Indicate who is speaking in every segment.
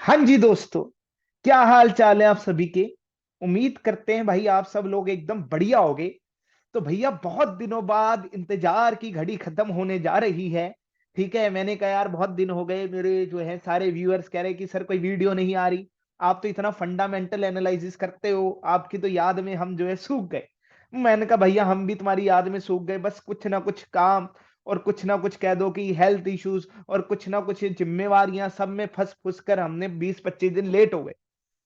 Speaker 1: हाँ जी दोस्तों, क्या हाल चाल है आप सभी के। उम्मीद करते हैं भाई आप सब लोग एकदम बढ़िया होगे। तो भैया बहुत दिनों बाद इंतजार की घड़ी खत्म होने जा रही है। ठीक है, मैंने कहा यार बहुत दिन हो गए, मेरे जो है सारे व्यूअर्स कह रहे कि सर कोई वीडियो नहीं आ रही। आप तो इतना फंडामेंटल एनालिसिस करते हो, आपकी तो याद में हम जो है सूख गए। मैंने कहा भैया हम भी तुम्हारी याद में सूख गए, बस कुछ ना कुछ काम और कुछ ना कुछ कह दो कि हेल्थ इश्यूज और कुछ ना कुछ जिम्मेवारियां सब में फंस फुस कर हमने 20-25 दिन लेट हो गए।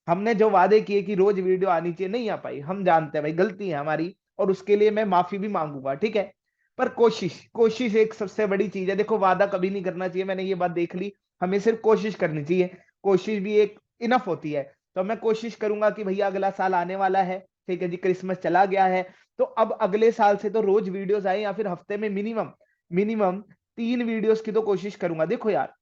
Speaker 1: हमने जो वादे किए कि रोज वीडियो आनी चाहिए, नहीं आ पाई। हम जानते हैं भाई गलती है हमारी, और उसके लिए मैं माफी भी मांगूंगा, ठीक है। पर कोशिश कोशिश एक सबसे बड़ी चीज है। देखो वादा कभी नहीं करना चाहिए, मैंने ये बात देख ली। हमें सिर्फ कोशिश करनी चाहिए, कोशिश भी एक इनफ होती है। तो मैं कोशिश करूंगा कि भैया अगला साल आने वाला है, ठीक है जी, क्रिसमस चला गया है। तो अब अगले साल से तो रोज वीडियोस आए, या फिर हफ्ते में मिनिमम मिनिमम 3 वीडियोस की तो कोशिश करूंगा। देखो यार,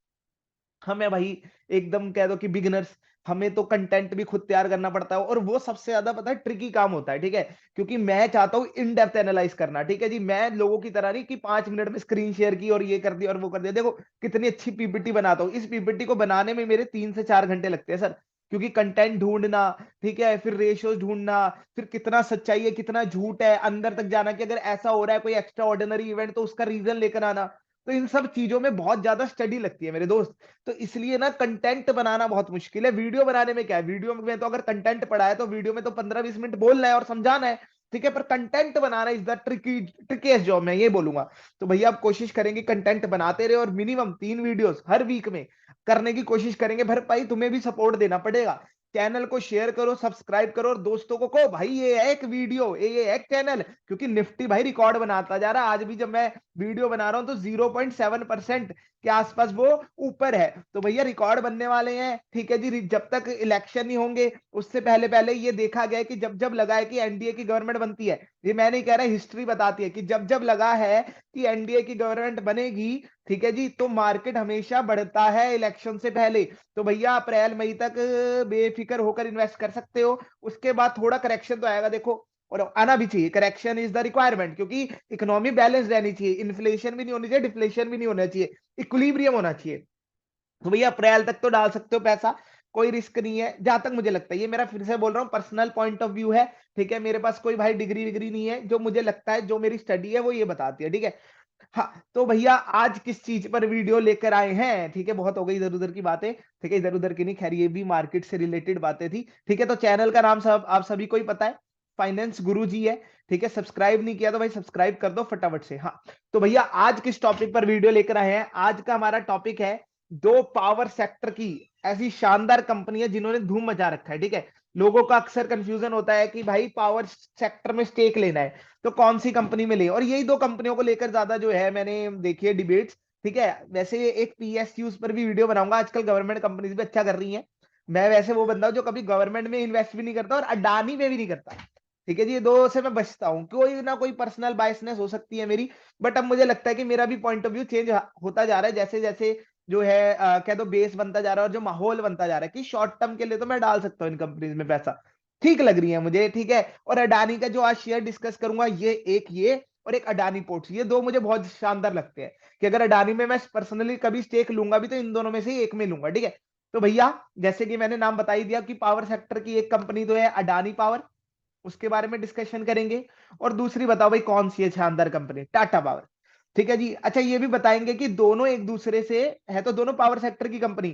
Speaker 1: हमें भाई एकदम कह दो कि बिगिनर्स, हमें तो कंटेंट भी खुद तैयार करना पड़ता है, और वो सबसे ज्यादा पता है ट्रिकी काम होता है, ठीक है। क्योंकि मैं चाहता हूँ इन डेप्थ एनालाइज करना, ठीक है जी। मैं लोगों की तरह नहीं कि 5 मिनट में स्क्रीन शेयर की और ये कर दिया और वो कर दिया। देखो कितनी अच्छी पीपीटी बनाता हूँ, इस पीपीटी को बनाने में मेरे 3 से 4 घंटे लगते हैं सर। क्योंकि कंटेंट ढूंढना, ठीक है, फिर रेशियोज ढूंढना, फिर कितना सच्चाई है कितना झूठ है, अंदर तक जाना कि अगर ऐसा हो रहा है कोई एक्स्ट्रा ऑर्डिनरी इवेंट तो उसका रीजन लेकर आना। तो इन सब चीजों में बहुत ज्यादा स्टडी लगती है मेरे दोस्त। तो इसलिए ना कंटेंट बनाना बहुत मुश्किल है। वीडियो बनाने में क्या है, वीडियो में तो अगर कंटेंट पढ़ा है तो वीडियो में तो 15-20 मिनट बोलना है और समझाना है, ठीक है। पर content banana is the ट्रिकीस्ट job, मैं ये बोलूंगा। तो भैया आप कोशिश करेंगे कंटेंट बनाते रहे, और मिनिमम 3 वीडियोस हर वीक में करने की कोशिश करेंगे। भर भाई तुम्हें भी सपोर्ट देना पड़ेगा। चैनल को शेयर करो, सब्सक्राइब करो, और दोस्तों को कहो भाई ये है एक वीडियो, ये है एक चैनल। क्योंकि निफ्टी भाई रिकॉर्ड बनाता जा रहा है। आज भी जब मैं वीडियो बना रहा हूं तो 0.7% के आसपास वो ऊपर है। तो भैया रिकॉर्ड बनने वाले हैं, ठीक है जी। जब तक इलेक्शन नहीं होंगे उससे पहले पहले ये देखा गया है कि जब जब लगा है कि एनडीए की गवर्नमेंट बनती है, ये मैं नहीं कह रहा, हिस्ट्री बताती है कि जब जब लगा है कि एनडीए की गवर्नमेंट बनेगी, ठीक है जी, तो मार्केट हमेशा बढ़ता है इलेक्शन से पहले। तो भैया अप्रैल मई तक बेफिक्र होकर इन्वेस्ट कर सकते हो। उसके बाद थोड़ा करेक्शन तो आएगा देखो, और आना भी चाहिए। करेक्शन इज द रिक्वायरमेंट, क्योंकि इकोनॉमी बैलेंस रहनी चाहिए, इन्फ्लेशन भी नहीं होनी चाहिए, डिफ्लेशन भी नहीं होना चाहिए, इक्विलिब्रियम होना चाहिए। तो भैया अप्रैल तक तो डाल सकते हो पैसा, कोई रिस्क नहीं है जहां तक मुझे लगता है। ये मेरा फिर से बोल रहा हूँ पर्सनल पॉइंट ऑफ व्यू है, ठीक है। मेरे पास कोई भाई डिग्री विग्री नहीं है, जो मुझे लगता है, जो मेरी स्टडी है वो ये बताती है, ठीक है। हाँ तो भैया आज किस चीज पर वीडियो लेकर आए हैं, ठीक है। बहुत हो गई इधर उधर की बातें, ठीक है, इधर उधर की नहीं, खैर ये भी मार्केट से रिलेटेड बातें थी, ठीक है। तो चैनल का नाम सब आप सभी को ही पता है, फाइनेंस गुरु जी है, ठीक है। सब्सक्राइब नहीं किया तो भाई सब्सक्राइब कर दो फटाफट से। हाँ तो भैया आज किस टॉपिक पर वीडियो लेकर आए हैं, आज का हमारा टॉपिक है दो पावर सेक्टर की ऐसी शानदार कंपनी है जिन्होंने धूम मचा रखा है, ठीक है। लोगों का अक्सर कंफ्यूजन होता है कि भाई पावर सेक्टर में स्टेक लेना है तो कौन सी कंपनी में ले, और यही दो कंपनियों को लेकर ज्यादा जो है मैंने देखी है डिबेट्स, ठीक है। वैसे एक पीएसयूज पर भी वीडियो बनाऊंगा, आजकल गवर्नमेंट कंपनीज भी अच्छा कर रही हैं। मैं वैसे वो बंदा हूं जो कभी गवर्नमेंट में इन्वेस्ट भी नहीं करता और अडानी में भी नहीं करता, ठीक है जी। ये दो से मैं बचता हूँ, कोई ना कोई पर्सनल बायसनेस हो सकती है मेरी। बट अब मुझे लगता है कि मेरा भी पॉइंट ऑफ व्यू चेंज होता जा रहा है, जैसे जैसे जो है कह दो बेस बनता जा रहा है और जो माहौल बनता जा रहा है कि शॉर्ट टर्म के लिए तो मैं डाल सकता हूँ इन कंपनीज में पैसा, ठीक लग रही है मुझे, ठीक है। और अडानी का जो आज शेयर डिस्कस करूंगा, ये और एक अडानी पोर्ट्स, ये दो मुझे बहुत शानदार लगते हैं कि अगर अडानी में मैं पर्सनली कभी स्टेक लूंगा भी तो इन दोनों में से ही एक में लूंगा, ठीक है। तो भैया जैसे कि मैंने नाम बता ही दिया कि पावर सेक्टर की एक कंपनी तो है अडानी पावर, उसके बारे में डिस्कशन करेंगे। और दूसरी बताओ भाई कौन सी है शानदार कंपनी, टाटा पावर, ठीक है जी। अच्छा ये भी बताएंगे कि दोनों एक दूसरे से है, तो दोनों पावर सेक्टर की कंपनी,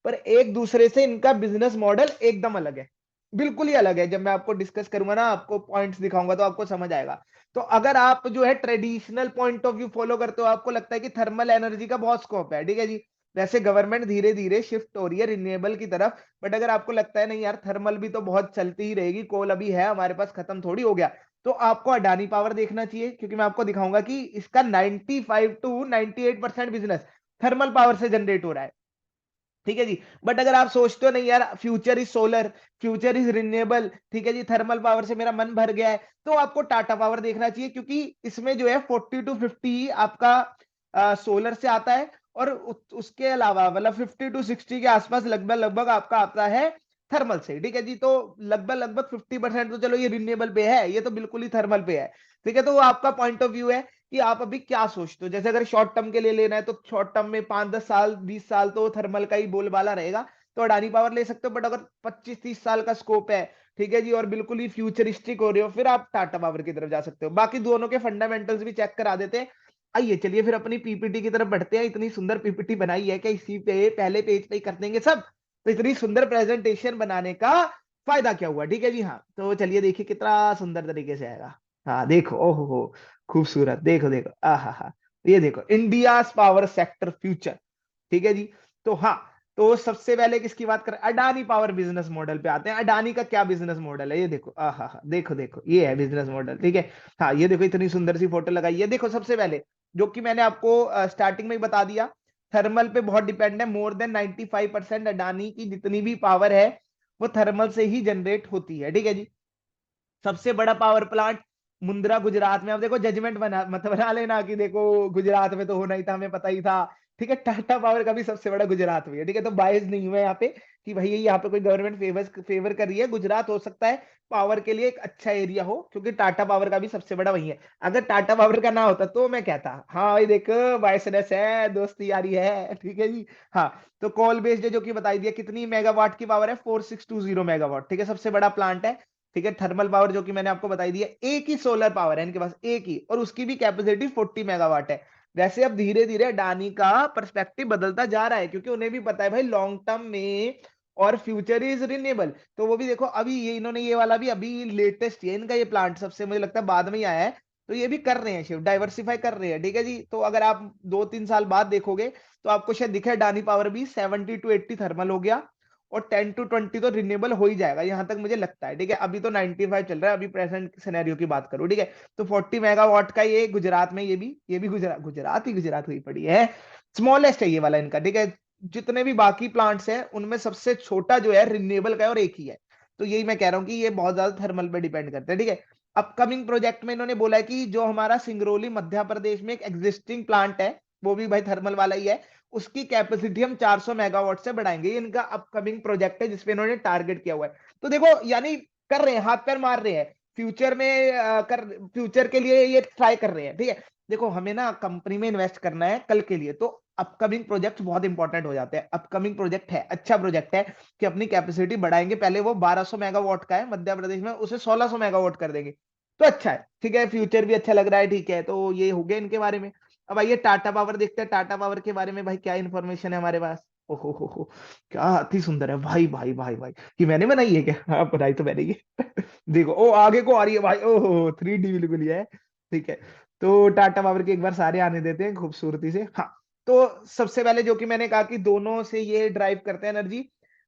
Speaker 1: पर एक दूसरे से इनका बिजनेस मॉडल एकदम अलग है, बिल्कुल ही अलग है। जब मैं आपको डिस्कस करूंगा ना, आपको पॉइंट्स दिखाऊंगा तो आपको समझ आएगा। तो अगर आप जो है traditional point of view follow करते हो, आपको लगता है कि थर्मल एनर्जी का बहुत स्कोप है, ठीक है जी। वैसे गवर्नमेंट धीरे धीरे शिफ्ट हो रही है रिन्यूएबल की तरफ, बट अगर आपको लगता है नहीं यार थर्मल भी तो बहुत चलती ही रहेगी, कोल अभी है हमारे पास, खत्म थोड़ी हो गया, तो आपको अडानी पावर देखना चाहिए। क्योंकि मैं आपको दिखाऊंगा कि इसका 95 to 98% बिजनेस थर्मल पावर से जनरेट हो रहा है, ठीक है जी। बट अगर आप सोचते हो नहीं यार future is solar, future is renewable, ठीक है जी, थर्मल पावर से मेरा मन भर गया है, तो आपको टाटा पावर देखना चाहिए। क्योंकि इसमें जो है 40 to 50 आपका सोलर से आता है, और उसके अलावा मतलब 50 to 60 के आसपास लगभग लगभग आपका आता है थर्मल से, ठीक है जी। तो लगभग लगभग 50% तो चलो ये रिन्यूएबल पे है, ये तो बिल्कुल ही थर्मल पे है, ठीक है। तो वो आपका पॉइंट ऑफ व्यू है कि आप अभी क्या सोचते हो। जैसे अगर शॉर्ट टर्म के लिए लेना है तो शॉर्ट टर्म में 5-10 साल 20 साल तो थर्मल का ही बोलबाला रहेगा, तो अडानी पावर ले सकते हो। बट अगर 25-30 साल का स्कोप है, ठीक है जी, और बिल्कुल ही फ्यूचरिस्टिक हो रहे हो, फिर आप टाटा पावर की तरफ जा सकते हो। बाकी दोनों के फंडामेंटल्स भी चेक करा देते हैं। आइए चलिए फिर अपनी पीपीटी की तरफ बढ़ते हैं। इतनी सुंदर पीपीटी बनाई है कि इसी पे पहले पेज पे ही कर देंगे सब। तो इतनी सुंदर प्रेजेंटेशन बनाने का फायदा क्या हुआ, ठीक है जी। हाँ, तो चलिए देखिए कितना सुंदर तरीके से आएगा। हाँ देखो, ओहो हो, खूबसूरत, देखो देखो, आहा हा, ये देखो, इंडिया पावर सेक्टर फ्यूचर, ठीक है जी। तो हाँ, तो सबसे पहले किसकी बात करें, अडानी पावर बिजनेस मॉडल पे आते हैं। अडानी का क्या बिजनेस मॉडल है, ये देखो, आहा हा, देखो देखो, ये है बिजनेस मॉडल, ठीक है। हाँ, ये देखो, इतनी सुंदर सी फोटो लगाई है। देखो सबसे पहले, जो कि मैंने आपको स्टार्टिंग में ही बता दिया, थर्मल पे बहुत डिपेंड है। मोर देन 95% अडानी की जितनी भी पावर है वो थर्मल से ही जनरेट होती है, ठीक है जी। सबसे बड़ा पावर प्लांट मुंद्रा गुजरात में। अब देखो जजमेंट बना मत बना लेना कि देखो गुजरात में तो होना ही था, हमें पता ही था, ठीक है। टाटा पावर का भी सबसे बड़ा गुजरात में है, ठीक है। तो बायस नहीं हुआ यहाँ पे कि भाई यहाँ पे कोई गवर्नमेंट फेवर कर रही है। गुजरात हो सकता है पावर के लिए एक अच्छा एरिया हो, क्योंकि टाटा पावर का भी सबसे बड़ा वही है। अगर टाटा पावर का ना होता तो मैं कहता हाँ भाई देखो बायसनेस है, दोस्ती यारी है, ठीक है जी। हाँ, तो कॉल बेस्ड है, जो कि बताई दिया कितनी मेगावाट की पावर है, 4620 मेगावाट, ठीक है, सबसे बड़ा प्लांट है, ठीक है। थर्मल पावर जो कि मैंने आपको बताई दी है। एक ही सोलर पावर है इनके पास, एक ही, और उसकी भी कैपेसिटी 40 मेगावाट है। वैसे अब धीरे धीरे अडानी का पर्सपेक्टिव बदलता जा रहा है, क्योंकि उन्हें भी पता है भाई लॉन्ग टर्म में और फ्यूचर इज रिन्यूएबल। तो वो भी देखो, अभी ये इन्होंने ये वाला भी अभी लेटेस्ट है इनका ये प्लांट, सबसे मुझे लगता है बाद में ही आया है। तो ये भी कर रहे हैं, शिफ्ट डाइवर्सिफाई कर रहे हैं, ठीक है जी। तो अगर आप 2-3 साल बाद देखोगे तो आपको शायद दिखे अडानी पावर भी 70-80 थर्मल हो गया और 10-20 तो रिन्यूएबल हो ही जाएगा, यहां तक मुझे लगता है, ठीक है। अभी तो 95 चल रहा है, अभी प्रेजेंट सिनेरियो की बात करूं, ठीक है। तो 40 मेगावाट का ये गुजरात में, ये भी गुजरात गुजरात ही गुजरात हुई पड़ी है। स्मॉलेस्ट है ये वाला इनका, ठीक है। जितने भी बाकी प्लांट्स हैं उनमें सबसे छोटा जो है रिन्यूएबल का है और एक ही है। तो यही मैं कह रहा हूँ कि ये बहुत ज्यादा थर्मल पे डिपेंड करते हैं, ठीक है। अपकमिंग प्रोजेक्ट में इन्होंने बोला है कि जो हमारा सिंगरौली मध्य प्रदेश में एक एग्जिस्टिंग प्लांट है, वो भी भाई थर्मल वाला ही है, उसकी कैपेसिटी हम 400 मेगावाट से बढ़ाएंगे। ये इनका अपकमिंग प्रोजेक्ट है जिसपे इन्होंने टारगेट किया हुआ है। तो देखो यानी कर रहे हैं, हाथ पैर मार रहे हैं, फ्यूचर में फ्यूचर के लिए ये ट्राई कर रहे हैं, ठीक है। देखो हमें ना कंपनी में इन्वेस्ट करना है कल के लिए, तो अपकमिंग प्रोजेक्ट बहुत इंपॉर्टेंट हो जाते हैं। अपकमिंग प्रोजेक्ट है, अच्छा प्रोजेक्ट है कि अपनी कैपेसिटी बढ़ाएंगे। पहले वो 1200 मेगावाट का है मध्य प्रदेश में, उसे 1600 मेगावाट कर देंगे, तो अच्छा है, ठीक है। फ्यूचर भी अच्छा लग रहा है, ठीक है। तो ये हो गया इनके बारे में। अब आइए टाटा पावर देखते हैं, टाटा पावर के बारे में भाई क्या इंफॉर्मेशन है हमारे पास। ओहो हो, क्या अति सुंदर है भाई भाई भाई भाई। कि मैंने बनाई है क्या, हाँ बनाई तो मैंने ही है। देखो ओ आगे को आ रही है भाई, ओहो 3D बिल्कुल ही है, ठीक है। तो टाटा पावर के एक बार सारे आने देते हैं खूबसूरती से। हाँ, तो सबसे पहले जो कि मैंने कहा कि दोनों से ये ड्राइव करते हैं एनर्जी,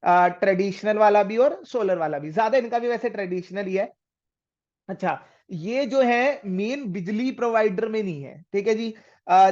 Speaker 1: ट्रेडिशनल वाला भी और सोलर वाला भी। ज्यादा इनका भी वैसे ट्रेडिशनल ही है। अच्छा, ये जो है मेन बिजली प्रोवाइडर में नहीं है, ठीक है जी।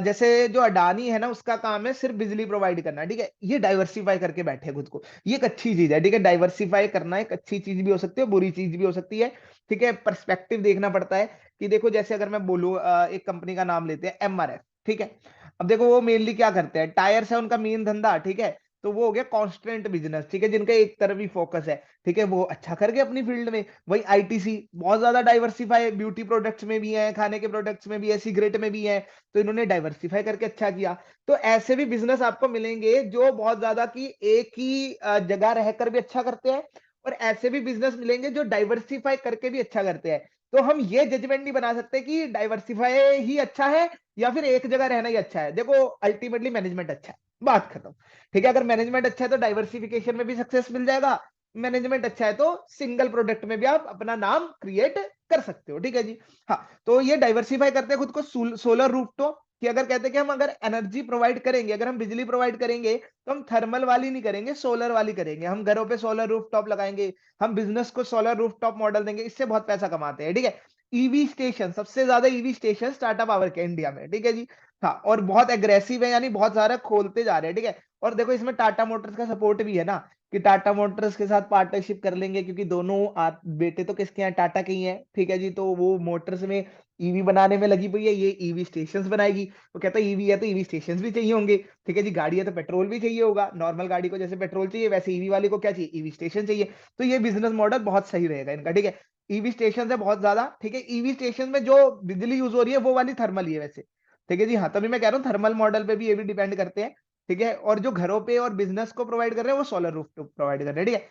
Speaker 1: जैसे जो अडानी है ना, उसका काम है सिर्फ बिजली प्रोवाइड करना, ठीक है। ये डाइवर्सिफाई करके बैठे हैं खुद को, ये एक अच्छी चीज है, ठीक है। डाइवर्सिफाई करना एक अच्छी चीज भी हो सकती है, बुरी चीज भी हो सकती है, ठीक है। पर्सपेक्टिव देखना पड़ता है कि देखो जैसे अगर मैं बोलूँ, एक कंपनी का नाम लेते हैं MRF, ठीक है। अब देखो वो मेनली क्या करते हैं, टायर्स है उनका मेन धंधा, ठीक है। तो वो हो गया कॉन्स्टेंट बिजनेस, ठीक है, जिनका एक तरफ ही फोकस है, ठीक है। वो अच्छा कर गए अपनी फील्ड में। वही आईटीसी बहुत ज्यादा डाइवर्सिफाई, ब्यूटी प्रोडक्ट्स में भी है, खाने के प्रोडक्ट्स में भी है, सिगरेट में भी है। तो इन्होंने डाइवर्सिफाई करके अच्छा किया। तो ऐसे भी बिजनेस आपको मिलेंगे जो बहुत ज्यादा की एक ही जगह रहकर भी अच्छा करते हैं, और ऐसे भी बिजनेस मिलेंगे जो डाइवर्सिफाई करके भी अच्छा करते हैं। तो हम ये जजमेंट नहीं बना सकते कि डाइवर्सिफाई ही अच्छा है या फिर एक जगह रहना ही अच्छा है। देखो अल्टीमेटली मैनेजमेंट अच्छा है, बात खत्म, ठीक है। अगर मैनेजमेंट अच्छा है तो डाइवर्सिफिकेशन में भी सक्सेस मिल जाएगा। मैनेजमेंट अच्छा है तो सिंगल प्रोडक्ट में भी आप अपना नाम क्रिएट कर सकते हो, ठीक है जी। हाँ, तो ये डाइवर्सिफाई करते हैं खुद को। सोलर रूफटॉप, कि अगर कहते हैं कि हम अगर एनर्जी प्रोवाइड करेंगे, अगर हम बिजली प्रोवाइड करेंगे, तो हम थर्मल वाली नहीं करेंगे, सोलर वाली करेंगे। हम घरों पे सोलर रूफटॉप लगाएंगे, हम बिजनेस को सोलर रूफटॉप मॉडल देंगे, इससे बहुत पैसा कमाते हैं, ठीक है। ईवी स्टेशन, सबसे ज्यादा ईवी स्टेशन टाटा पावर के इंडिया में, ठीक है जी। हाँ, और बहुत एग्रेसिव है, यानी बहुत सारा खोलते जा रहे हैं, ठीक है। और देखो इसमें टाटा मोटर्स का सपोर्ट भी है ना, कि टाटा मोटर्स के साथ पार्टनरशिप कर लेंगे, क्योंकि दोनों बेटे तो किसके हैं, टाटा के ही हैं, ठीक है जी। तो वो मोटर्स में ईवी बनाने में लगी हुई है, ये ईवी स्टेशंस बनाएगी। वो कहता है ईवी है तो ईवी स्टेशंस भी चाहिए होंगे, ठीक है जी। गाड़ी है तो पेट्रोल भी चाहिए होगा, नॉर्मल गाड़ी को जैसे पेट्रोल चाहिए वैसे ईवी वाले को क्या चाहिए, ईवी स्टेशन चाहिए। तो ये बिजनेस मॉडल बहुत सही रहेगा इनका, ठीक है। ईवी स्टेशन है बहुत ज्यादा, ठीक है। ईवी स्टेशन में जो बिजली यूज हो रही है वो वाली थर्मल ही है वैसे, ठीक है जी। हाँ, तभी मैं कह रहा हूँ थर्मल मॉडल पे भी ये भी डिपेंड करते हैं। ठीक है, और जो घरों पे और बिजनेस को प्रोवाइड कर रहे हैं वो सोलर रूफटॉप प्रोवाइड कर रहे हैं, ठीक है।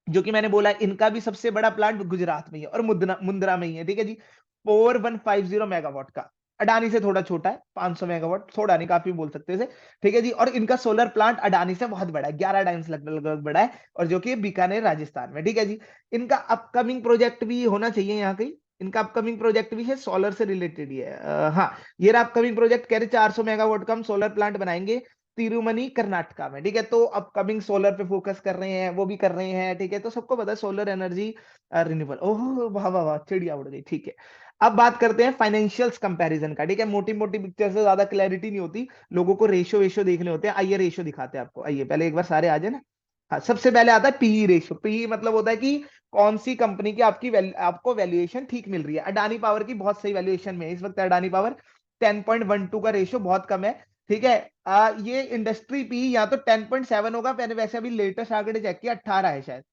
Speaker 1: जो कि मैंने बोला इनका भी सबसे बड़ा प्लांट गुजरात में ही है और मुंद्रा में ही है, ठीक है जी। 4150 मेगावाट का, अडानी से थोड़ा छोटा है, 500 मेगावाट, थोड़ा नहीं काफी बोल सकते हैं इसे, ठीक है जी। और इनका सोलर प्लांट अडानी से बहुत बड़ा है, 11 टाइम्स लगभग बड़ा है, और जो कि बीकानेर राजस्थान में, ठीक है जी। इनका अपकमिंग प्रोजेक्ट भी होना चाहिए यहाँ कहीं, इनका अपकमिंग प्रोजेक्ट भी है, सोलर से रिलेटेड ही है। हाँ, ये रहा अपकमिंग प्रोजेक्ट, कह रहे 400 मेगावाट का हम सोलर प्लांट बनाएंगे तिरुमनी कर्नाटका में, ठीक है। तो अपकमिंग सोलर पे फोकस कर रहे हैं, वो भी कर रहे हैं, ठीक है। तो सबको पता है सोलर एनर्जी रिन्यूएबल, ओह वाह वाह वाह, चिड़िया उड़ गई, ठीक है। अब बात करते हैं फाइनेंशियल्स कंपैरिजन का, ठीक है। मोटी मोटी पिक्चर से ज्यादा क्लैरिटी नहीं होती, लोगों को रेशो वेशो देखने होते हैं। आइए रेशो दिखाते हैं आपको, आइए पहले एक बार सारे आ जाए ना। हाँ, सबसे पहले आता है पीई रेशो। पीई मतलब होता है कि कौन सी कंपनी की आपको वैल्यूएशन ठीक मिल रही है। अडानी पावर की बहुत सही वैल्यूएशन में है इस वक्त अडानी पावर, 10.12 का रेशो बहुत कम है, ठीक है। ये इंडस्ट्री पी या तो 10.7 होगा, मैंने वैसे अभी लेटेस्ट आंकड़े चेक किया 18 है शायद,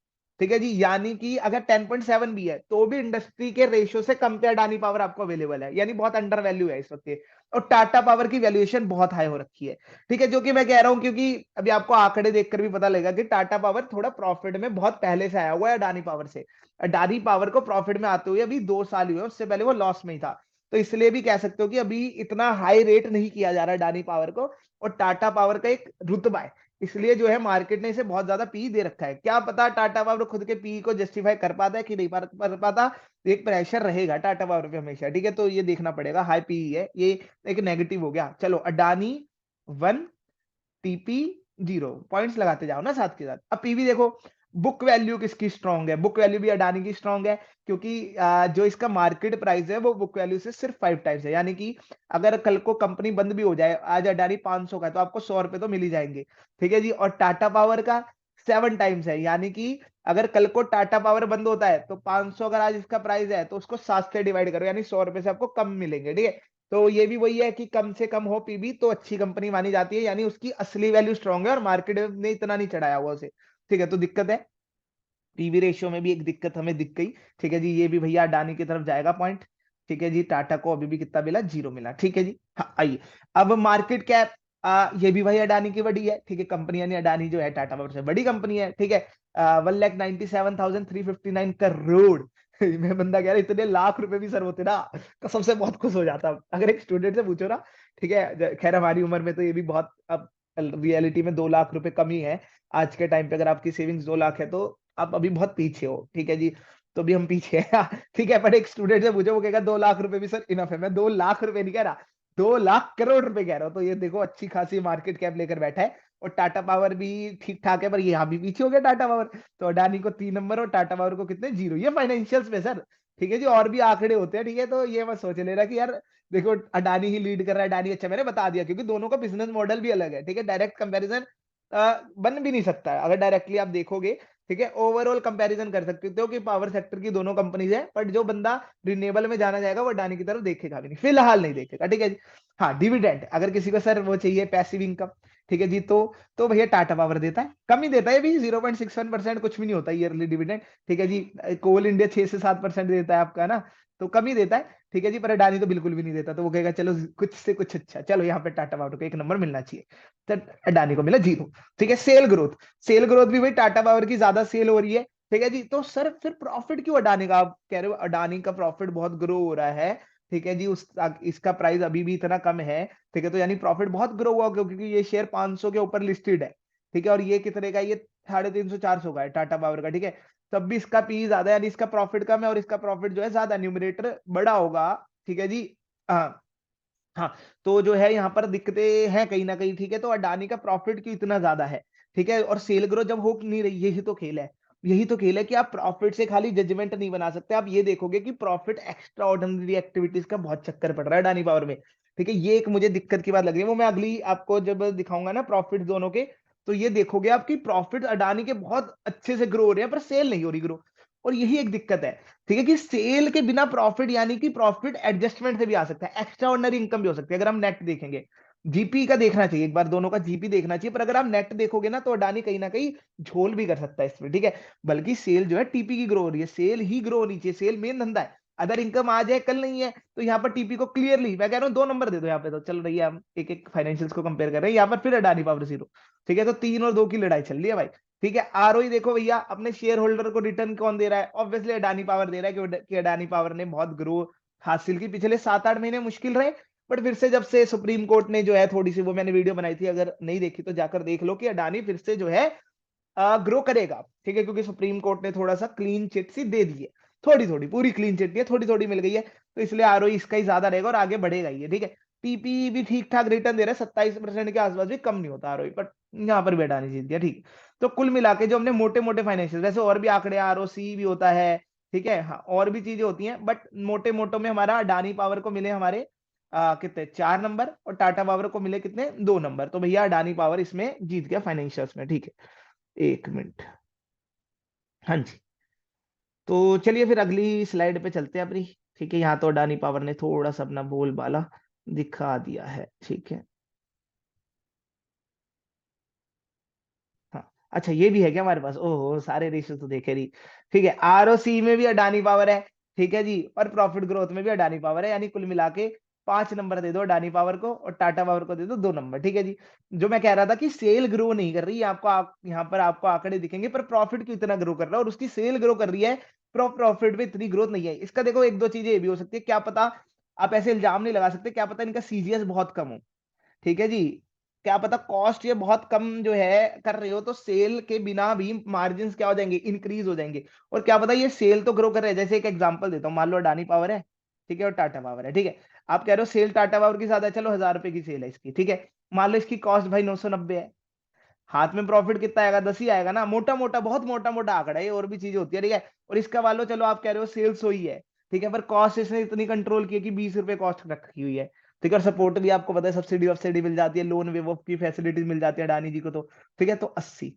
Speaker 1: ठीक है जी। यानी कि अगर 10.7 भी है तो भी इंडस्ट्री के रेशियो से कम पे अडानी पावर आपको अवेलेबल है, यानी बहुत अंडर वैल्यू है इस वक्त ये। और टाटा पावर की वैल्यूएशन बहुत हाई हो रखी है, ठीक है। जो कि मैं कह रहा हूं क्योंकि अभी आपको आंकड़े देखकर भी पता लगेगा कि टाटा पावर थोड़ा प्रॉफिट में बहुत पहले से आया हुआ है अडानी पावर से। अडानी पावर को प्रॉफिट में आते हुए अभी 2 साल हुए, उससे पहले वो लॉस में ही था। तो इसलिए भी कह सकते हो कि अभी इतना हाई रेट नहीं किया जा रहा अडानी पावर को, और टाटा पावर का एक रुतबा है, इसलिए जो है मार्केट ने इसे बहुत ज्यादा पी दे रखा है। क्या पता टाटा पावर खुद के पी को जस्टिफाई कर पाता है कि नहीं कर पाता, एक प्रेशर रहेगा टाटा पावर पे हमेशा, ठीक है। तो ये देखना पड़ेगा, हाई पी है ये, एक नेगेटिव हो गया। चलो अडानी 1, टीपी 0, पॉइंट्स लगाते जाओ ना साथ के साथ। अब पीवी देखो, बुक वैल्यू किसकी स्ट्रांग है, बुक वैल्यू भी अडानी की स्ट्रांग है, क्योंकि जो इसका मार्केट प्राइस है वो बुक वैल्यू से सिर्फ 5 टाइम्स है। यानी कि अगर कल को कंपनी बंद भी हो जाए, आज अडानी 500 का है तो आपको 100 रुपए तो मिल ही जाएंगे, ठीक है जी। और टाटा पावर का 7 टाइम्स है, यानी कि अगर कल को टाटा पावर बंद होता है तो 500 अगर आज इसका प्राइस है तो उसको 7 से डिवाइड करो, यानी 100 रुपए से आपको कम मिलेंगे, ठीक है। तो ये भी वही है कि कम से कम हो पीबी तो अच्छी कंपनी मानी जाती है, यानी उसकी असली वैल्यू स्ट्रांग है और मार्केट ने इतना नहीं चढ़ाया हुआ उसे, ठीक है। तो दिक्कत है, पीवी रेशियो में भी एक दिक्कत हमें दिख गई, ठीक है जी। ये भी भैया अडानी की तरफ जाएगा पॉइंट, ठीक है जी। टाटा को अभी भी कितना मिला, 0 मिला, ठीक है जी। हाँ आइए, अब मार्केट कैप, ये भी भाई अडानी की बड़ी है, ठीक है। कंपनी यानी अडानी जो है टाटा पावर से बड़ी कंपनी है, ठीक है। 1,97,359 करोड़ मैं बंदा कह रहा है इतने लाख रुपए भी सर होते ना, कसम से बहुत खुश हो जाता। अगर एक स्टूडेंट से पूछो ना, ठीक है, खैर हमारी उम्र में तो ये भी बहुत, अब रियलिटी में 2 लाख रुपए कम ही है आज के टाइम पे। अगर आपकी सेविंग्स 2 लाख है तो आप अभी बहुत पीछे हो, ठीक है जी। तो भी हम पीछे हैं ठीक है। पर एक स्टूडेंट से पूछो वो कहेगा 2 लाख रुपए भी सर इनफ है। मैं 2 लाख रुपए नहीं कह रहा, 2 लाख करोड़ रुपए कह रहा हूँ। तो ये देखो अच्छी खासी मार्केट कैप लेकर बैठा है। और टाटा पावर भी ठीक ठाक है, पर यहाँ भी पीछे हो गया टाटा पावर। तो अडानी को 3 नंबर और टाटा पावर को कितने, 0। ये फाइनेंशियल्स में सर, ठीक है जी। और भी आंकड़े होते हैं, ठीक है। तो ये मत सोच लेना कि यार देखो अडानी ही लीड कर रहा है, अडानी अच्छा, मैंने बता दिया क्योंकि दोनों का बिजनेस मॉडल भी अलग है, ठीक है। डायरेक्ट कंपैरिजन बन भी नहीं सकता है अगर डायरेक्टली आप देखोगे, ठीक है। ओवरऑल कंपैरिजन कर सकते हो कि पावर सेक्टर की दोनों कंपनीज है, बट जो बंदा रिन्यूएबल में जाना चाहेगा वो अडानी की तरफ देखेगा भी नहीं, फिलहाल नहीं देखेगा, ठीक है जी। हाँ, डिविडेंड अगर किसी को सर वो चाहिए पैसिव इनकम, ठीक है जी, तो भैया टाटा पावर देता है, कम ही देता है भी, 0.61%, कुछ भी नहीं होता ईयरली डिविडेंड, ठीक है जी। कोल इंडिया 6 से 7% देता है आपका ना, तो कम ही देता है, ठीक है जी। पर अडानी तो बिल्कुल भी नहीं देता, तो वो कहेगा चलो कुछ से कुछ अच्छा, चलो यहाँ पे टाटा पावर को 1 नंबर मिलना चाहिए, तो अडानी को मिला 0, ठीक है। सेल ग्रोथ, सेल ग्रोथ भी भाई टाटा पावर की ज्यादा सेल हो रही है, ठीक है जी। तो सर फिर प्रॉफिट क्यों अडानी का, आप कह रहे हो अडानी का प्रॉफिट बहुत ग्रो हो रहा है, ठीक है जी। इसका प्राइस अभी भी इतना कम है, ठीक है। तो यानी प्रॉफिट बहुत ग्रो हुआ क्योंकि ये शेयर 500 के ऊपर लिस्टेड है, ठीक है। और ये कितने का, ये 350 400 का है टाटा पावर का, ठीक है। तब भी इसका पी ज्यादा है, यानी इसका प्रॉफिट कम है और इसका प्रॉफिट जो है ज्यादा, न्यूमरेटर बड़ा होगा, ठीक है जी। हाँ हाँ, तो जो है यहाँ पर दिक्कतें हैं कहीं ना कहीं, ठीक है। तो अडानी का प्रॉफिट क्यों इतना ज्यादा है, ठीक है। और सेल ग्रोथ जब हो नहीं रही, यही तो खेल है, यही तो खेल है कि आप प्रॉफिट से खाली जजमेंट नहीं बना सकते। आप ये देखोगे कि प्रॉफिट एक्स्ट्रा ऑर्डिनरी एक्टिविटीज का बहुत चक्कर पड़ रहा है अडानी पावर में, ठीक है। ये एक मुझे दिक्कत की बात लग रही है, वो मैं अगली आपको जब दिखाऊंगा ना प्रॉफिट दोनों के, तो ये देखोगे आपकी प्रॉफिट अडानी के बहुत अच्छे से ग्रो हो रहे हैं, पर सेल नहीं हो रही ग्रो। और यही एक दिक्कत है, ठीक है, कि सेल के बिना प्रॉफिट, यानी कि प्रॉफिट एडजस्टमेंट से भी आ सकता है, एक्स्ट्रा ऑर्डिनरी इनकम भी हो सकती है। अगर हम नेट देखेंगे, जीपी का देखना चाहिए एक बार, दोनों का जीपी देखना चाहिए, पर अगर आप नेट देखोगे ना तो अडानी कहीं ना कहीं झोल भी कर सकता है इसमें, ठीक है। बल्कि सेल जो है टीपी की ग्रो हो रही है, सेल ही ग्रो होनी चाहिए, सेल मेन धंधा है। अदर इनकम आज है कल नहीं है, तो यहाँ पर टीपी को क्लियरली मैं कह रहा हूँ 2 नंबर दे दो यहाँ पे। तो चल रही है, हम एक एक फाइनेंशियल्स को कंपेयर कर रहे हैं यहाँ पर, फिर अडानी पावर 0। ठीक है, तो 3 और 2 की लड़ाई चल रही है भाई। ठीक है, आरओई देखो भैया, अपने शेयर होल्डर को रिटर्न कौन दे रहा है? ऑब्वियसली अडानी पावर दे रहा है, कि अडानी पावर ने बहुत ग्रो हासिल की, पिछले 7-8 महीने मुश्किल रहे, बट फिर से जब से सुप्रीम कोर्ट ने जो है थोड़ी सी, वो मैंने वीडियो बनाई थी, अगर नहीं देखी तो जाकर देख लो, कि अडानी फिर से जो है ग्रो करेगा। ठीक है, क्योंकि सुप्रीम कोर्ट ने थोड़ा सा क्लीन चिट सी दे दी है, थोड़ी थोड़ी, पूरी क्लीन चिट नहीं है, थोड़ी थोड़ी मिल गई है, तो इसलिए आरओई इसका ही ज्यादा रहेगा और आगे बढ़ेगा ही है। ठीक है, टीपी भी ठीक ठाक रिटर्न दे रहा है, 27% के आसपास, भी कम नहीं होता आरओई, बट यहाँ पर भी अडानी जीत गया। ठीक है, तो कुल मिला के जो हमने मोटे मोटे फाइनेंशियल, वैसे और भी आंकड़े, आरओसी भी होता है, ठीक है, हाँ और भी चीजें होती हैं, बट मोटे मोटो में हमारा अडानी पावर को मिले हमारे कितने, 4 नंबर, और टाटा पावर को मिले कितने, 2 नंबर। तो भैया अडानी पावर इसमें जीत गया फाइनेंशियल्स में। ठीक है, 1 मिनट। हाँ जी, तो चलिए फिर अगली स्लाइड पे चलते हैं अपनी। ठीक है, यहाँ तो अडानी पावर ने थोड़ा सा अपना बोलबाला दिखा दिया है। ठीक है, हाँ अच्छा, ये भी है क्या हमारे पास? ओहो, सारे रेशियो तो देखे रही। ठीक है, आरओसी में भी अडानी पावर है, ठीक है जी, और प्रॉफिट ग्रोथ में भी अडानी पावर है, यानी कुल मिला के 5 नंबर दे दो अडानी पावर को, और टाटा पावर को दे दो 2 नंबर। ठीक है जी, जो मैं कह रहा था कि सेल ग्रो नहीं कर रही है, आपको यहाँ पर आपको आंकड़े दिखेंगे, पर प्रॉफिट क्यों इतना ग्रो कर रहा है, और उसकी सेल ग्रो कर रही है, प्रॉफिट में इतनी ग्रोथ नहीं है। इसका देखो एक दो चीजें ये भी हो सकती है, क्या पता, आप ऐसे इल्जाम नहीं लगा सकते, क्या पता इनका सीजीएस बहुत कम हो। ठीक है जी, क्या पता कॉस्ट ये बहुत कम जो है कर रहे हो, तो सेल के बिना भी मार्जिन क्या हो जाएंगे, इंक्रीज हो जाएंगे। और क्या पता ये सेल तो ग्रो कर रहे हैं, जैसे एक एग्जांपल देता हूँ, मान लो अडानी पावर है, ठीक है, और टाटा पावर है। ठीक है, आप कह रहे हो सेल टाटा पावर की ज्यादा है, चलो 1000 रुपए की सेल है इसकी, ठीक है, मान लो इसकी कॉस्ट भाई 990 है, हाथ में प्रॉफिट कितना आएगा, 10 ही आएगा ना, मोटा मोटा, बहुत मोटा मोटा आंकड़ा है, और भी चीजें होती है। ठीक है, और इसका मान लो, चलो आप कह रहे हो सेल्स हुई है, ठीक है, पर कॉस्ट इसने इतनी कंट्रोल की है कि 20 रुपए कॉस्ट रखी हुई है। ठीक है, और सपोर्ट भी आपको पता है, सब्सिडी वब्सिडी मिल जाती है, लोन वेव की फैसिलिटीज मिल जाती है अडानी जी को, तो ठीक है, तो 80।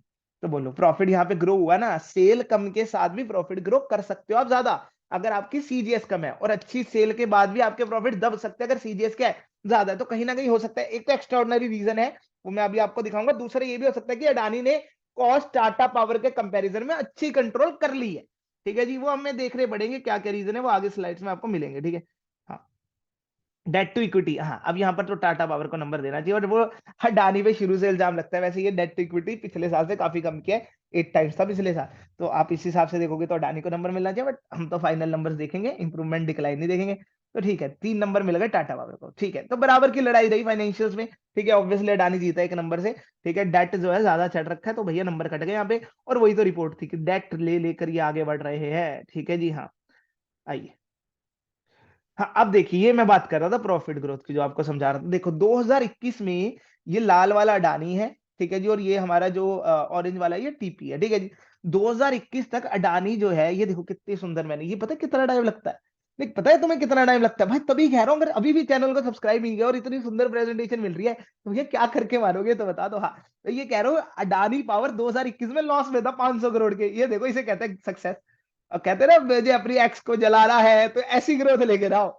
Speaker 1: तो बोलो प्रॉफिट यहाँ पे ग्रो हुआ ना, सेल कम के साथ भी प्रॉफिट ग्रो कर सकते हो आप ज्यादा, अगर आपकी सीजीएस कम है, और अच्छी सेल के बाद भी आपके प्रॉफिट दब सकते हैं अगर सीजीएस क्या है, ज्यादा है। तो कहीं ना कहीं हो सकता है, एक तो एक्स्ट्राऑर्डिनरी रीजन है, वो मैं अभी आपको दिखाऊंगा, दूसरा ये भी हो सकता है कि अडानी ने कॉस्ट टाटा पावर के कंपैरिजन में अच्छी कंट्रोल कर ली है। ठीक है जी, वो हमें देखने पड़ेंगे क्या क्या रीजन है, वो आगे स्लाइड्स में आपको मिलेंगे। ठीक है, हाँ, डेट टू इक्विटी, हाँ अब यहाँ पर तो टाटा पावर को नंबर देना चाहिए, और वो अडानी पे शुरू से इल्जाम लगता है, वैसे ये डेट टू इक्विटी पिछले साल से काफी कम किया है, 8 टाइम्स था पिछले साल, तो आप इस हिसाब से देखोगे तो अडानी को नंबर मिलना चाहिए, बट हम तो फाइनल नंबर देखेंगे, इंप्रूवमेंट डिक्लाइन नहीं देखेंगे। तो ठीक है, 3 नंबर मिल गए टाटा पावर को। ठीक है, तो बराबर की लड़ाई रही फाइनेंशियल्स में। ठीक है, ऑब्वियसली अडानी जीता 1 नंबर से। ठीक है, डेट जो है ज्यादा चढ़ रखा है, तो भैया नंबर कट गए यहाँ पे, और वही तो रिपोर्ट थी कि डेट ले लेकर ये आगे बढ़ रहे हैं। ठीक है जी, हाँ आइए, हाँ अब देखिए, ये मैं बात कर रहा था प्रॉफिट ग्रोथ की, जो आपको समझा रहा था। देखो 2021 में ये लाल वाला अडानी है, ठीक है जी, और ये हमारा जो ऑरेंज वाला ये टीपी है। ठीक है जी, 2021 तक अडानी जो है, ये देखो कितनी सुंदर, मैंने ये पता है कितना टाइम लगता है, देख पता है तुम्हें कितना टाइम लगता है भाई, तभी कह रहा हूँ, अगर अभी भी चैनल को सब्सक्राइब नहीं किया और इतनी सुंदर प्रेजेंटेशन मिल रही है, तो ये क्या करके मारोगे, तो बता दो। हाँ, तो ये कह रहा हूँ, अडानी पावर 2021 में लॉस में था 500 करोड़ के, ये देखो इसे कहते हैं सक्सेस। और कहते हैं ना, मुझे अपनी एक्स को जलाना है तो ऐसी ग्रोथ लेके आओ।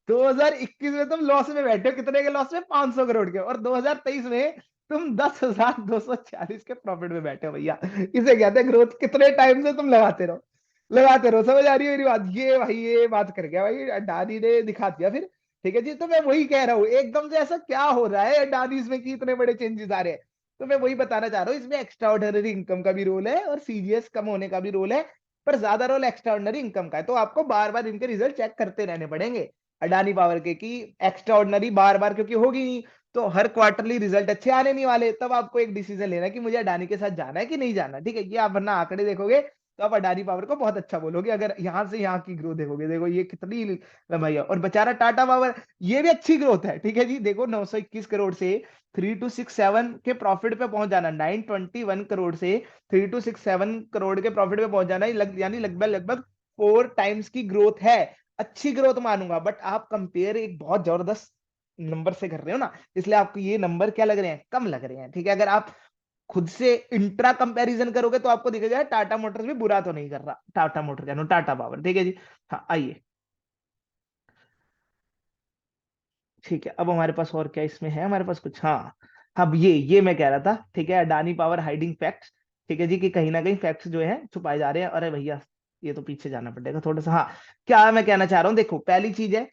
Speaker 1: 2021 में तुम लॉस में बैठे हो, कितने के लॉस में, 500 करोड़ के, और 2023 में तुम 10,246 के प्रॉफिट में बैठे हो भैया। इसे कहते हैं ग्रोथ, कितने टाइम से तुम लगाते रहो, लगाते रहो, समझ आ रही है मेरी बात? ये भाई, ये बात कर गया भाई अडानी ने, दिखा दिया फिर। ठीक है जी, तो मैं वही कह रहा हूँ, एकदम से ऐसा क्या हो रहा है अडानी में कि इतने बड़े चेंजेस आ रहे हैं। तो मैं वही बताना चाह रहा हूँ, इसमें एक्स्ट्रा ऑर्डिनरी इनकम का भी रोल है, और सीजीएस कम होने का भी रोल है, पर ज्यादा रोल एक्स्ट्रा ऑर्डिनरी इनकम का है। तो आपको बार बार इनके रिजल्ट चेक करते रहने पड़ेंगे अडानी पावर के, कि एक्स्ट्रा ऑर्डिनरी बार बार, क्योंकि होगी नहीं, तो हर क्वार्टरली रिजल्ट अच्छे आने नहीं वाले, तब आपको एक डिसीजन लेना है कि मुझे अडानी के साथ जाना है कि नहीं जाना। ठीक है, ये आप वरना आंकड़े देखोगे तो आप अडानी पावर को बहुत अच्छा बोलोगे, अगर यहां से यहाँ की ग्रोथ देखोगे, देखो ये कितनी भैया, और बेचारा टाटा पावर, ये भी अच्छी ग्रोथ है। ठीक है जी, देखो 921 करोड़ से 3267 के प्रॉफिट पे पहुंच जाना, 921 करोड़ से 3267 करोड़ के प्रॉफिट पे पहुंच जाना, यानी लगभग लगभग 4 टाइम्स की ग्रोथ है। अच्छी ग्रोथ मानूंगा, बट आप कंपेयर एक बहुत जबरदस्त नंबर से कर रहे हो ना, इसलिए आपको ये नंबर क्या लग रहे हैं, कम लग रहे हैं। ठीक है, अगर आप खुद से इंट्रा कंपैरिजन करोगे तो आपको दिखेगा टाटा मोटर्स भी बुरा तो नहीं कर रहा, टाटा मोटर क्या, टाटा पावर। ठीक है जी, हाँ आइए, ठीक है, अब हमारे पास और क्या इसमें है, हमारे पास कुछ, हाँ अब ये मैं कह रहा था, ठीक है, अडानी पावर हाइडिंग फैक्ट्स। ठीक है जी, कि कहीं ना कहीं फैक्ट्स जो है छुपाए जा रहे हैं। अरे भैया, ये तो पीछे जाना पड़ेगा थोड़ा सा। हाँ, क्या मैं कहना चाह रहा हूँ, देखो पहली चीज है,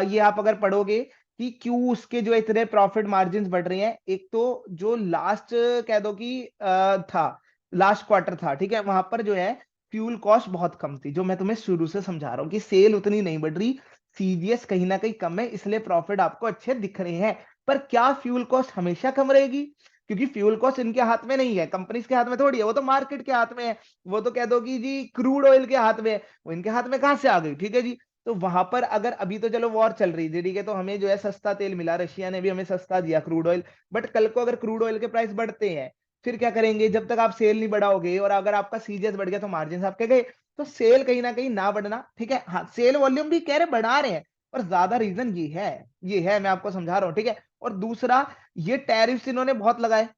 Speaker 1: ये आप अगर पढ़ोगे कि क्यों उसके जो इतने प्रॉफिट मार्जिन्स बढ़ रहे हैं, एक तो जो लास्ट कह दो कि था, लास्ट क्वार्टर था, ठीक है, वहां पर जो है फ्यूल कॉस्ट बहुत कम थी, जो मैं तुम्हें शुरू से समझा रहा हूँ कि सेल उतनी नहीं बढ़ रही, सीजीएस कहीं ना कहीं कम है, इसलिए प्रॉफिट आपको अच्छे दिख रहे हैं। पर क्या फ्यूल कॉस्ट हमेशा कम रहेगी? क्योंकि फ्यूल कॉस्ट इनके हाथ में नहीं है, कंपनीज के हाथ में थोड़ी है, वो तो मार्केट के हाथ में है। वो तो कह दो कि जी क्रूड ऑयल के हाथ में है, वो इनके हाथ में कहां से आ गई? ठीक है जी। तो वहां पर अगर अभी तो चलो वॉर चल रही थी, ठीक है, तो हमें जो है सस्ता तेल मिला, रशिया ने भी हमें सस्ता दिया क्रूड ऑयल। बट कल को अगर क्रूड ऑयल के प्राइस बढ़ते हैं, फिर क्या करेंगे? जब तक आप सेल नहीं बढ़ाओगे और अगर आपका सीजीएस बढ़ गया तो मार्जिन आपके गए। तो सेल कहीं ना कहीं ना बढ़ना, ठीक है, हाँ सेल वॉल्यूम भी कह रहे बढ़ा रहे हैं, पर ज्यादा रीजन ये है मैं आपको समझा रहा हूँ, ठीक है। और दूसरा, ये टैरिफ्स इन्होंने बहुत लगाए,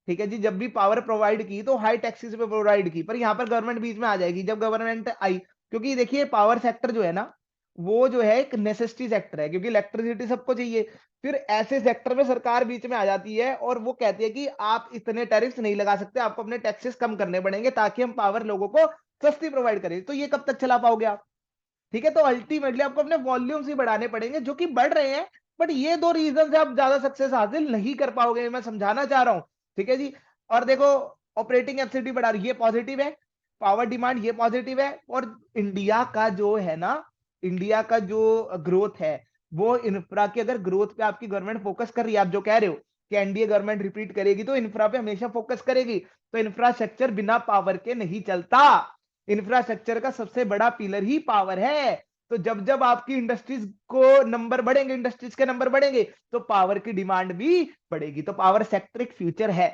Speaker 1: ठीक है जी, जब भी पावर प्रोवाइड की तो हाई टैक्सेस पे प्रोवाइड की, पर यहाँ पर गवर्नमेंट बीच में आ जाएगी जब गवर्नमेंट आई। क्योंकि देखिए पावर सेक्टर जो है ना, वो जो है एक नेसेसिटी सेक्टर है, क्योंकि इलेक्ट्रिसिटी सबको चाहिए। फिर ऐसे सेक्टर में सरकार बीच में आ जाती है और वो कहती है कि आप इतने टैरिफ्स नहीं लगा सकते, आपको अपने टैक्सेस कम करने पड़ेंगे ताकि हम पावर लोगों को सस्ती प्रोवाइड करें। तो ये कब तक चला पाओगे आप? ठीक है, तो अल्टीमेटली आपको अपने वॉल्यूम्स ही बढ़ाने पड़ेंगे जो कि बढ़ रहे हैं। बट ये दो रीजन से आप ज्यादा सक्सेस हासिल नहीं कर पाओगे, मैं समझाना चाह रहा हूं, ठीक है जी। और देखो, ऑपरेटिंग एफसीडी बढ़ा रही है, ये पॉजिटिव है, पावर डिमांड ये पॉजिटिव है। और इंडिया का जो है ना, इंडिया का जो ग्रोथ है, वो इंफ्रा की अगर ग्रोथ पे आपकी गवर्नमेंट फोकस कर रही है, आप जो कह रहे हो कि एनडीए गवर्नमेंट रिपीट करेगी तो इंफ्रा पे हमेशा फोकस करेगी। तो इंफ्रास्ट्रक्चर बिना पावर के नहीं चलता, इंफ्रास्ट्रक्चर का सबसे बड़ा पिलर ही पावर है। तो जब जब आपकी इंडस्ट्रीज को नंबर बढ़ेंगे, इंडस्ट्रीज के नंबर बढ़ेंगे, तो पावर की डिमांड भी बढ़ेगी। तो पावर सेक्टर एक फ्यूचर है,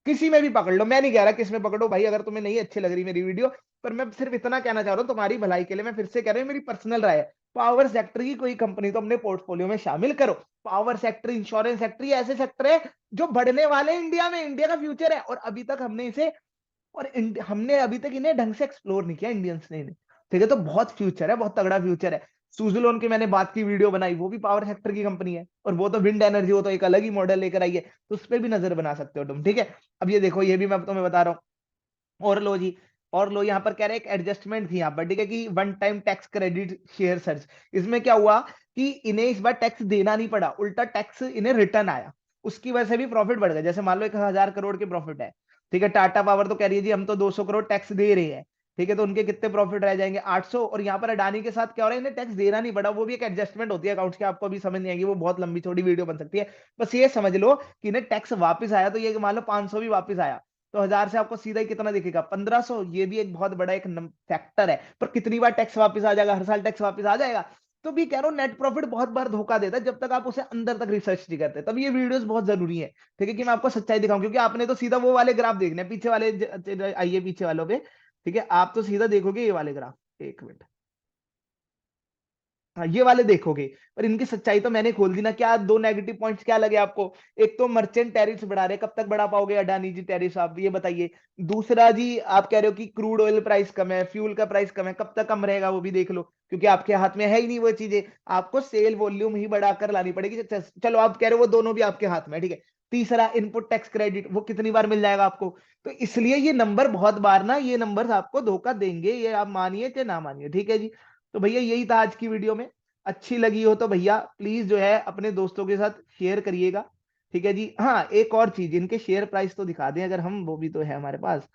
Speaker 1: किसी में भी पकड़ लो, मैं नहीं कह रहा किस में पकड़ो भाई, अगर तुम्हें नहीं अच्छी लग रही मेरी वीडियो, पर मैं सिर्फ इतना कहना चाह रहा हूं तुम्हारी भलाई के लिए, मैं फिर से कह रहा हूं, मेरी पर्सनल राय है, पावर सेक्टर की कोई कंपनी तो अपने पोर्टफोलियो में शामिल करो। पावर सेक्टर, इंश्योरेंस सेक्टर, ये ऐसे सेक्टर है जो बढ़ने वाले इंडिया में, इंडिया का फ्यूचर है। और अभी तक हमने इसे, और हमने अभी तक इन्हें ढंग से एक्सप्लोर नहीं किया इंडियंस ने इन्हें, ठीक है। तो बहुत फ्यूचर है, बहुत तगड़ा फ्यूचर है। सुजुलोन की मैंने बात की, वीडियो बनाई, वो भी पावर सेक्टर की कंपनी है, और वो तो विंड एनर्जी, वो तो एक अलग ही मॉडल लेकर आई है, तो उस पर भी नजर बना सकते हो तुम, ठीक है। अब ये देखो, ये भी मैं तुम्हें बता रहा हूँ, और लो जी, और लो, यहाँ पर कह रहे हैं एक एडजस्टमेंट थी यहाँ पर, ठीक है, कि one time tax credit share search. इसमें क्या हुआ कि इन्हें इस बार टैक्स देना नहीं पड़ा, उल्टा टैक्स इन्हें रिटर्न आया, उसकी वजह से भी प्रॉफिट बढ़ गया। जैसे मान लो 1,000 करोड़ की प्रॉफिट है, ठीक है, टाटा पावर तो कह रही है जी हम तो 200 करोड़ टैक्स दे रहे हैं, ठीक है, तो उनके कितने प्रॉफिट रह जाएंगे? 800। और यहाँ पर अडानी के साथ क्या हो रहा है, इन्हें टैक्स देना नहीं पड़ा, वो भी एक एडजस्टमेंट होती है अकाउंट्स की, आपको अभी समझ नहीं आएगी, वो बहुत लंबी चौड़ी वीडियो बन सकती है। बस ये समझ लो कि इन्हें टैक्स वापस आया, तो ये मान लो 500 भी वापस आया, तो 1,000 से आपको सीधा ही कितना दिखेगा? 1,500। ये भी एक बहुत बड़ा एक फैक्टर है, पर कितनी बार टैक्स वापस आ जाएगा? हर साल टैक्स वापस आ जाएगा? तो भी कह रहा हूँ, नेट प्रॉफिट बहुत बार धोखा देता है जब तक आप उसे अंदर तक रिसर्च नहीं करते। तब ये वीडियोस बहुत जरूरी है, ठीक है, कि मैं आपको सच्चाई दिखाऊं, क्योंकि आपने तो सीधा वो वाले ग्राफ देखने हैं, पीछे वाले आइए पीछे वालों पे, ठीक है, आप तो सीधा देखोगे ये वाले ग्राफ, एक मिनट, हाँ ये वाले देखोगे, पर इनकी सच्चाई तो मैंने खोल दी ना। क्या दो नेगेटिव पॉइंट्स क्या लगे आपको? एक तो मर्चेंट टैरिफ्स बढ़ा रहे, कब तक बढ़ा पाओगे अडानी जी टैरिफ्स, आप ये बताइए। दूसरा जी, आप कह रहे हो कि क्रूड ऑयल प्राइस कम है, फ्यूल का प्राइस कम है, कब तक कम रहेगा वो भी देख लो, क्योंकि आपके हाथ में है ही नहीं वो चीजें, आपको सेल वॉल्यूम ही बढ़ाकर लानी पड़ेगी। चलो आप कह रहे हो वो दोनों भी आपके हाथ में है, ठीक है। तीसरा, इनपुट टैक्स क्रेडिट, वो कितनी बार मिल जाएगा आपको? तो इसलिए ये नंबर बहुत बार ना, ये नंबर आपको धोखा देंगे, ये आप मानिए चाहे ना मानिए, ठीक है जी। तो भैया यही था आज की वीडियो में, अच्छी लगी हो तो भैया प्लीज जो है अपने दोस्तों के साथ शेयर करिएगा, ठीक है जी। हाँ एक और चीज, इनके शेयर प्राइस तो दिखा दें अगर हम, वो भी तो है हमारे पास।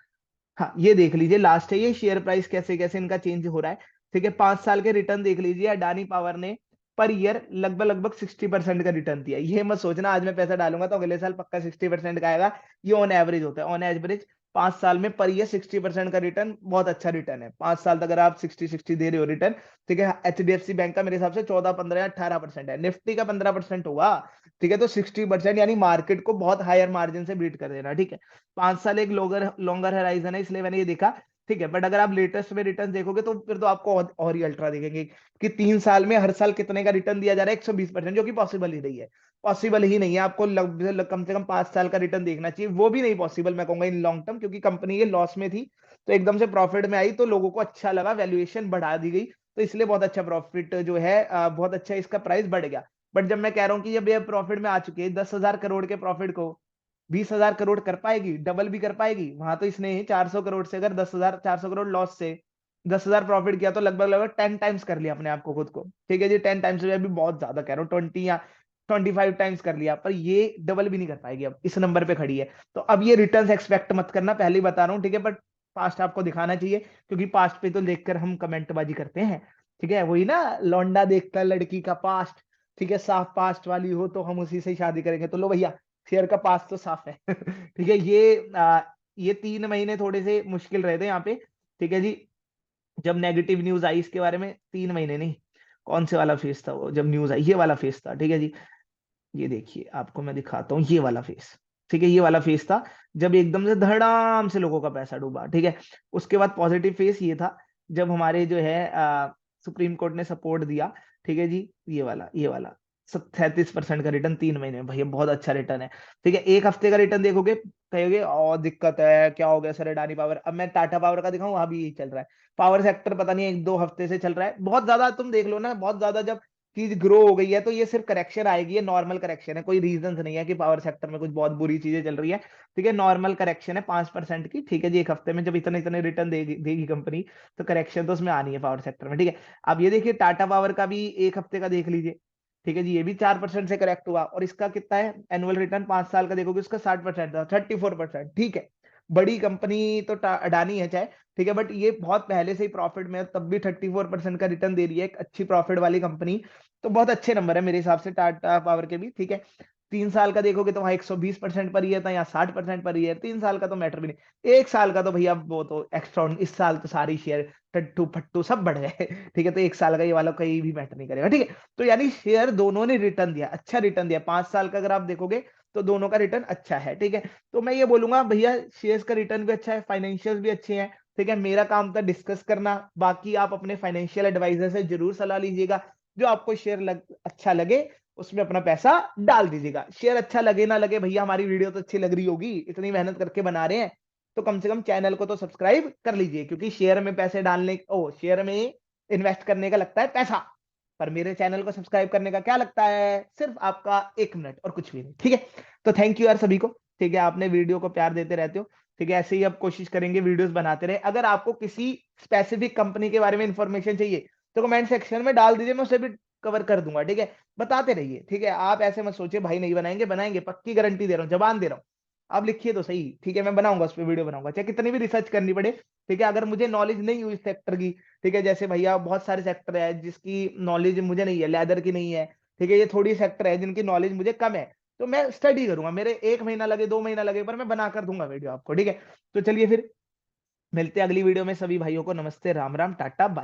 Speaker 1: हाँ ये देख लीजिए, लास्ट है ये शेयर प्राइस कैसे कैसे इनका चेंज हो रहा है, ठीक है। 5 साल के रिटर्न देख लीजिए, अडानी पावर ने पर ईयर लगभग लगभग 60% का रिटर्न दिया। ये मत सोचना आज मैं पैसा डालूंगा तो अगले साल पक्का 60% का आएगा, ये ऑन एवरेज होता है, ऑन एवरेज 5 साल में पर ईयर 60% का रिटर्न बहुत अच्छा रिटर्न है। 5 साल तक अगर आप 60-60 दे रहे हो रिटर्न, ठीक है। एचडीएफसी बैंक का मेरे हिसाब से 14, 15 या 18% है, निफ्टी का 15% होगा, ठीक है। तो 60% यानी मार्केट को बहुत हायर मार्जिन से बीट कर देना, ठीक है। 5 साल एक लॉन्गर लॉन्गर हेराइजन है, इसलिए मैंने ये देखा, ठीक है। बट अगर आप लेटेस्ट में रिटर्न देखोगे तो फिर तो आपको और ही अल्ट्रा दिखेंगे, कि 3 साल में हर साल कितने का रिटर्न दिया जा रहा है, 120%, जो कि पॉसिबल ही नहीं है, पॉसिबल ही नहीं है। आपको कम से कम 5 साल का रिटर्न देखना चाहिए, वो भी नहीं पॉसिबल मैं कहूंगा इन लॉन्ग टर्म, क्योंकि कंपनी ये लॉस में थी, तो एकदम से प्रॉफिट में आई, तो लोगों को अच्छा लगा, वैल्यूएशन बढ़ा दी गई, तो इसलिए बहुत अच्छा प्रॉफिट जो है, बहुत अच्छा इसका प्राइस बढ़ गया। बट जब मैं कह रहा हूँ कि जब ये प्रॉफिट में आ चुके हैं, 10,000 करोड़ के प्रॉफिट को 20,000 करोड़ कर पाएगी, डबल भी कर पाएगी? वहां तो इसने 400 करोड़ से, अगर 10,400 करोड़ लॉस से 10,000 प्रॉफिट किया तो लगभग लगभग 10 टाइम्स कर लिया अपने आप को, खुद को, ठीक है जी। 10 टाइम्स में अभी बहुत ज्यादा कह रहा हूँ, 20 या 25 टाइम्स कर लिया, पर ये डबल भी नहीं कर पाएगी, अब इस नंबर पे खड़ी है। तो अब ये रिटर्न एक्सपेक्ट मत करना, पहले ही बता रहा हूँ, ठीक है। बट पास्ट आपको दिखाना चाहिए, क्योंकि पास्ट पे तो देखकर हम कमेंटबाजी करते हैं, ठीक है। वही ना, लौंडा देखता है लड़की का पास्ट, ठीक है, साफ पास्ट वाली हो तो हम उसी से शादी करेंगे। तो लो भैया, शेयर का पास्ट तो साफ है। ठीक है। ये 3 महीने थोड़े से मुश्किल रहे थे यहाँ पे, ठीक है जी। जब नेगेटिव न्यूज आई इसके बारे में, 3 महीने नहीं, कौन से वाला फेस था वो, जब न्यूज आई, ये वाला फेस था, ठीक है जी। ये देखिए, आपको मैं दिखाता हूँ, ये वाला फेस, ठीक है, ये वाला फेस था, जब एकदम से धड़ाम से लोगों का पैसा डूबा, ठीक है। उसके बाद पॉजिटिव फेस ये था, जब हमारे जो है सुप्रीम कोर्ट ने सपोर्ट दिया, ठीक है जी। ये वाला 37% का रिटर्न 3 महीने में, भैया बहुत अच्छा रिटर्न है, ठीक है। एक हफ्ते का रिटर्न देखोगे, कहोगे और दिक्कत है, क्या हो गया सर अडानी पावर। अब मैं टाटा पावर का दिखाऊं, वहां भी यही चल रहा है। पावर सेक्टर पता नहीं 1-2 हफ्ते से चल रहा है बहुत ज्यादा, तुम देख लो ना, बहुत ज्यादा जब चीज ग्रो हो गई है तो ये सिर्फ करेक्शन आएगी, ये नॉर्मल करेक्शन है, कोई रीजन नहीं है कि पावर सेक्टर में कुछ बहुत बुरी चीजें चल रही है, ठीक है। नॉर्मल करेक्शन है 5% की, ठीक है जी। एक हफ्ते में जब इतने इतने रिटर्न देगी कंपनी, तो करेक्शन तो उसमें आनी है पावर सेक्टर में, ठीक है। अब ये देखिए, टाटा पावर का भी एक हफ्ते का देख लीजिए, ठीक है जी। ये भी 4% से करेक्ट हुआ, और इसका कितना है एनुअल रिटर्न, 5 साल का देखोगे उसका 60% था, 34%, ठीक है। बड़ी कंपनी तो अडानी है चाहे, ठीक है, बट ये बहुत पहले से ही प्रॉफिट में है, तब भी 34% का रिटर्न दे रही है, एक अच्छी प्रॉफिट वाली कंपनी। तो बहुत अच्छे नंबर है मेरे हिसाब से टाटा पावर के भी, ठीक है। 3 साल का देखोगे तो वहां 120% पर ही है था, यहाँ 60% पर ही है। 3 साल का तो मैटर भी नहीं, 1 साल का तो भैया वो तो एक्स्ट्रा, इस साल तो सारी शेयर टट्टू फट्टू सब बढ़ गए। ठीक है, तो 1 साल का ये वाला कहीं भी मैटर नहीं करेगा, ठीक है। तो यानी शेयर दोनों ने रिटर्न दिया, अच्छा रिटर्न दिया। 5 साल का अगर आप देखोगे तो दोनों का रिटर्न अच्छा है, ठीक है। तो मैं ये बोलूंगा भैया, शेयर्स का रिटर्न भी अच्छा है, फाइनेंशियल भी अच्छे हैं, ठीक है। मेरा काम था डिस्कस करना, बाकी आप अपने फाइनेंशियल एडवाइजर से जरूर सलाह लीजिएगा। जो आपको शेयर अच्छा लगे उसमें अपना पैसा डाल दीजिएगा। शेयर अच्छा लगे ना लगे भैया, हमारी वीडियो तो अच्छी लग रही होगी, इतनी मेहनत करके बना रहे हैं, तो कम से कम चैनल को तो सब्सक्राइब कर लीजिए, क्योंकि शेयर में पैसे डालने, ओ शेयर में इन्वेस्ट करने का लगता है पैसा, पर मेरे चैनल को सब्सक्राइब करने का क्या लगता है, सिर्फ आपका 1 मिनट और कुछ भी नहीं, ठीक है। तो थैंक यू यार सभी को, ठीक है। आपने वीडियो को प्यार देते रहते हो, ठीक है। ऐसे ही अब कोशिश करेंगे वीडियोस बनाते रहे। अगर आपको किसी स्पेसिफिक कंपनी के बारे में इंफॉर्मेशन चाहिए तो कमेंट सेक्शन में डाल दीजिए, मैं उसे भी कवर कर दूंगा, ठीक है। बताते रहिए, ठीक है। आप ऐसे मत सोचिए भाई नहीं बनाएंगे, बनाएंगे, पक्की गारंटी दे रहा हूँ, जबान दे रहा हूँ। आप लिखिए तो सही, ठीक है, मैं बनाऊंगा, उस पर वीडियो बनाऊंगा, चाहे कितनी भी रिसर्च करनी पड़े, ठीक है। अगर मुझे नॉलेज नहीं हुई इस सेक्टर की, ठीक है, जैसे भैया बहुत सारे सेक्टर है जिसकी नॉलेज मुझे नहीं है, लेदर की नहीं है, ठीक है, ये थोड़ी सेक्टर है जिनकी नॉलेज मुझे कम है, तो मैं स्टडी करूंगा, मेरे 1 महीना लगे 2 महीना लगे, पर मैं बना कर दूंगा वीडियो आपको, ठीक है। तो चलिए फिर मिलते हैं अगली वीडियो में, सभी भाइयों को नमस्ते, राम राम, टाटा, बाय।